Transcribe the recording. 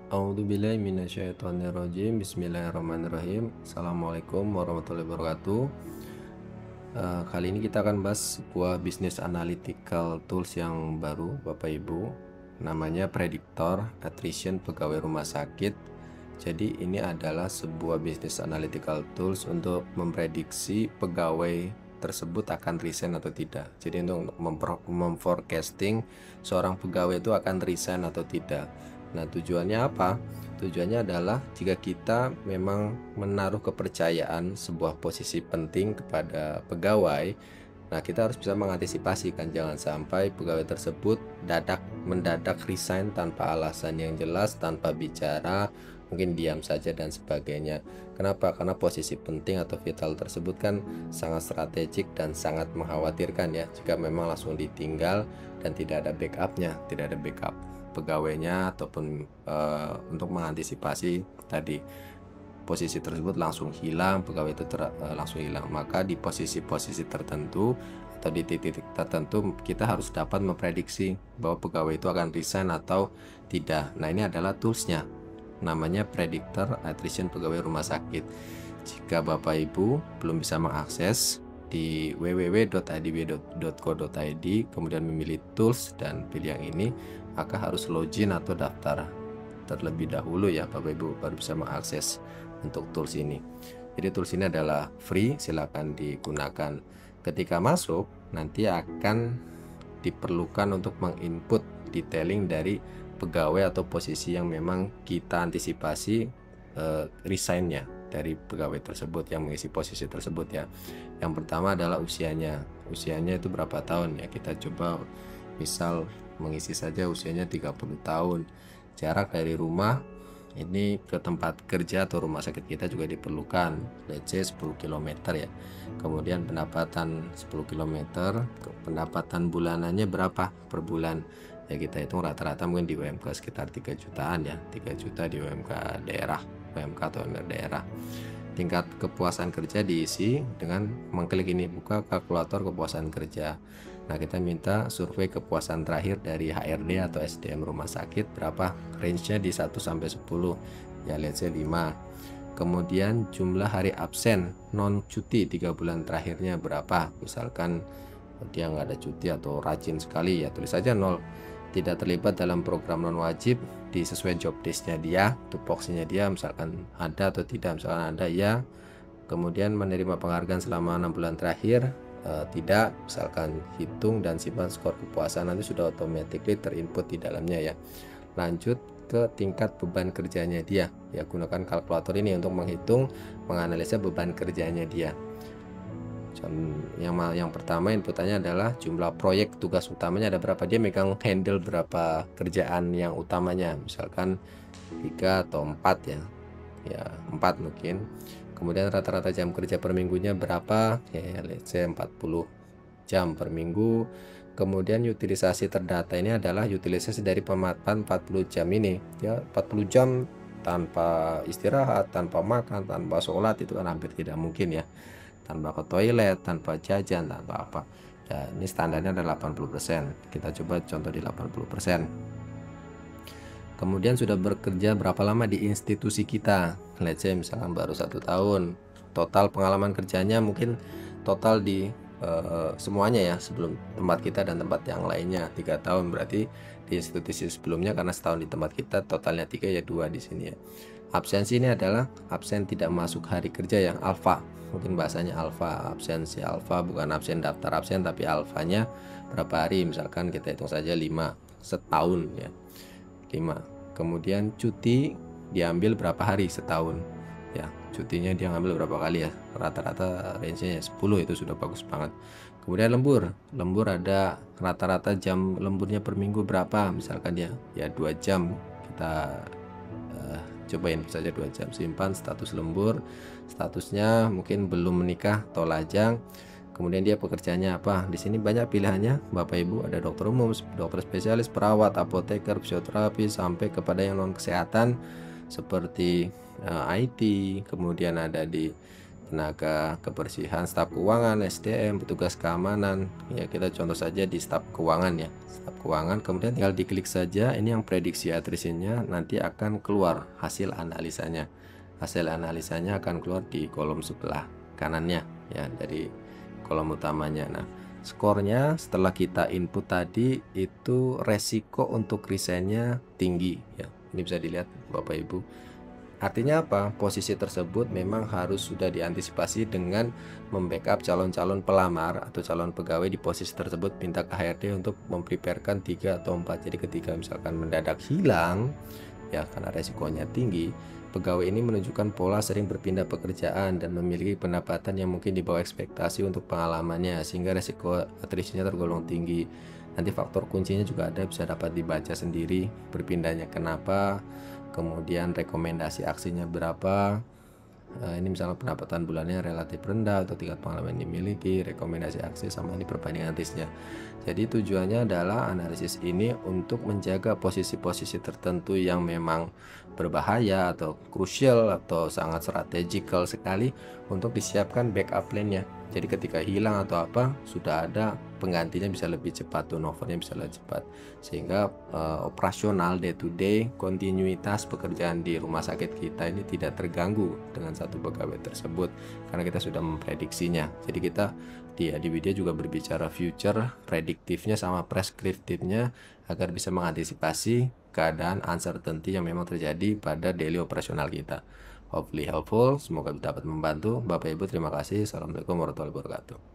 A'udzubillahi minasyaitonirrajim. Bismillahirrahmanirrahim. Assalamualaikum warahmatullahi wabarakatuh. Kali ini kita akan bahas sebuah business analytical tools yang baru, Bapak Ibu. Namanya Predictor Attrition Pegawai Rumah Sakit. Jadi ini adalah sebuah business analytical tools untuk memprediksi pegawai tersebut akan resign atau tidak. Jadi untuk memforecasting seorang pegawai itu akan resign atau tidak. Nah, tujuannya apa? Tujuannya adalah jika kita memang menaruh kepercayaan sebuah posisi penting kepada pegawai, nah kita harus bisa mengantisipasi kan, jangan sampai pegawai tersebut mendadak resign tanpa alasan yang jelas, tanpa bicara, mungkin diam saja dan sebagainya. Kenapa? Karena posisi penting atau vital tersebut kan sangat strategik dan sangat mengkhawatirkan ya, jika memang langsung ditinggal dan tidak ada backupnya, tidak ada backup pegawainya ataupun untuk mengantisipasi tadi posisi tersebut langsung hilang, pegawai itu langsung hilang. Maka di posisi-posisi tertentu atau di titik tertentu kita harus dapat memprediksi bahwa pegawai itu akan resign atau tidak. Nah, ini adalah toolsnya, namanya Predictor Attrition Pegawai Rumah Sakit. Jika Bapak Ibu belum bisa mengakses, di www.idw.co.id kemudian memilih tools dan pilih yang ini, maka harus login atau daftar terlebih dahulu ya Bapak Ibu, baru bisa mengakses untuk tools ini. Jadi tools ini adalah free, silakan digunakan. Ketika masuk nanti akan diperlukan untuk menginput detailing dari pegawai atau posisi yang memang kita antisipasi resignnya dari pegawai tersebut yang mengisi posisi tersebut ya. Yang pertama adalah usianya itu berapa tahun ya, kita coba misal mengisi saja usianya 30 tahun. Jarak dari rumah ini ke tempat kerja atau rumah sakit kita juga diperlukan, let's say 10 km ya. Kemudian pendapatan 10 km, pendapatan bulanannya berapa per bulan ya, kita hitung rata-rata mungkin di UMK sekitar 3 jutaan ya, 3 juta di UMK daerah, UMK atau UMR daerah. Tingkat kepuasan kerja diisi dengan mengklik ini, buka kalkulator kepuasan kerja. Nah, kita minta survei kepuasan terakhir dari HRD atau SDM rumah sakit berapa, range-nya di 1 sampai 10 ya, let's say 5. Kemudian jumlah hari absen non cuti 3 bulan terakhirnya berapa, misalkan dia nggak ada cuti atau rajin sekali ya, tulis saja 0. Tidak terlibat dalam program non wajib, sesuai job desk-nya dia, tupoksinya dia, misalkan ada atau tidak, misalkan ada ya. Kemudian menerima penghargaan selama 6 bulan terakhir, tidak, misalkan hitung dan simpan skor kepuasan, nanti sudah automatically terinput di dalamnya ya. Lanjut ke tingkat beban kerjanya dia ya, gunakan kalkulator ini untuk menghitung, menganalisa beban kerjanya dia. Yang pertama inputannya adalah jumlah proyek, tugas utamanya ada berapa, dia megang handle berapa kerjaan yang utamanya, misalkan 3 atau 4 ya 4 mungkin. Kemudian rata-rata jam kerja per minggunya berapa ya, let's say 40 jam per minggu. Kemudian utilisasi terdata ini adalah utilisasi dari pemanfaatan 40 jam ini ya, 40 jam tanpa istirahat, tanpa makan, tanpa sholat, itu kan hampir tidak mungkin ya, tanpa ke toilet, tanpa jajan, tanpa apa. Ya, ini standarnya adalah 80%. Kita coba contoh di 80%. Kemudian sudah bekerja berapa lama di institusi kita, let's say misalkan baru 1 tahun. Total pengalaman kerjanya mungkin total di semuanya ya, sebelum tempat kita dan tempat yang lainnya 3 tahun, berarti di institusi sebelumnya karena setahun di tempat kita totalnya 3 ya, 2 di sini ya. Absensi ini adalah absen tidak masuk hari kerja yang alfa, mungkin bahasanya alfa, absensi alfa, bukan absen daftar absen tapi alfanya berapa hari, misalkan kita hitung saja 5 setahun ya, 5. Kemudian cuti diambil berapa hari setahun ya, cutinya dia ngambil berapa kali ya, rata-rata range-nya 10, itu sudah bagus banget. Kemudian lembur ada rata-rata jam lemburnya per minggu berapa, misalkan ya 2 jam, kita cobain saja 2 jam. Simpan status lembur, statusnya mungkin belum menikah atau lajang. Kemudian dia pekerjaannya apa, di sini banyak pilihannya Bapak Ibu, ada dokter umum, dokter spesialis, perawat, apoteker, fisioterapi, sampai kepada yang non kesehatan seperti IT. Kemudian ada di tenaga kebersihan, staf keuangan, SDM, petugas keamanan. Ya, kita contoh saja di staf keuangan ya. Staf keuangan, kemudian tinggal diklik saja, ini yang prediksi attrition-nya nanti akan keluar hasil analisanya. Hasil analisanya akan keluar di kolom sebelah kanannya ya, dari kolom utamanya. Nah, skornya setelah kita input tadi itu resiko untuk resignnya tinggi ya. Ini bisa dilihat Bapak Ibu. Artinya apa? Posisi tersebut memang harus sudah diantisipasi dengan membackup calon-calon pelamar atau calon pegawai di posisi tersebut, minta ke HRD untuk mempreparekan 3 atau 4. Jadi ketika misalkan mendadak hilang ya karena resikonya tinggi, pegawai ini menunjukkan pola sering berpindah pekerjaan dan memiliki pendapatan yang mungkin di bawah ekspektasi untuk pengalamannya, sehingga resiko attrition-nya tergolong tinggi. Nanti faktor kuncinya juga ada, bisa dapat dibaca sendiri, berpindahnya kenapa, kemudian rekomendasi aksinya berapa. Ini misalnya pendapatan bulannya relatif rendah atau tingkat pengalaman yang dimiliki, rekomendasi aksi sama ini perbandingan risknya. Jadi tujuannya adalah analisis ini untuk menjaga posisi-posisi tertentu yang memang berbahaya atau krusial atau sangat strategikal sekali untuk disiapkan backup plan-nya. Jadi ketika hilang atau apa, sudah ada penggantinya, bisa lebih cepat, turnover-nya bisa lebih cepat, sehingga operasional day to day, kontinuitas pekerjaan di rumah sakit kita ini tidak terganggu dengan satu pegawai tersebut karena kita sudah memprediksinya. Jadi kita di video juga berbicara future, prediktifnya sama preskriptifnya agar bisa mengantisipasi keadaan uncertainty yang memang terjadi pada daily operasional kita. Hopefully helpful, semoga dapat membantu. Bapak Ibu terima kasih. Assalamualaikum warahmatullahi wabarakatuh.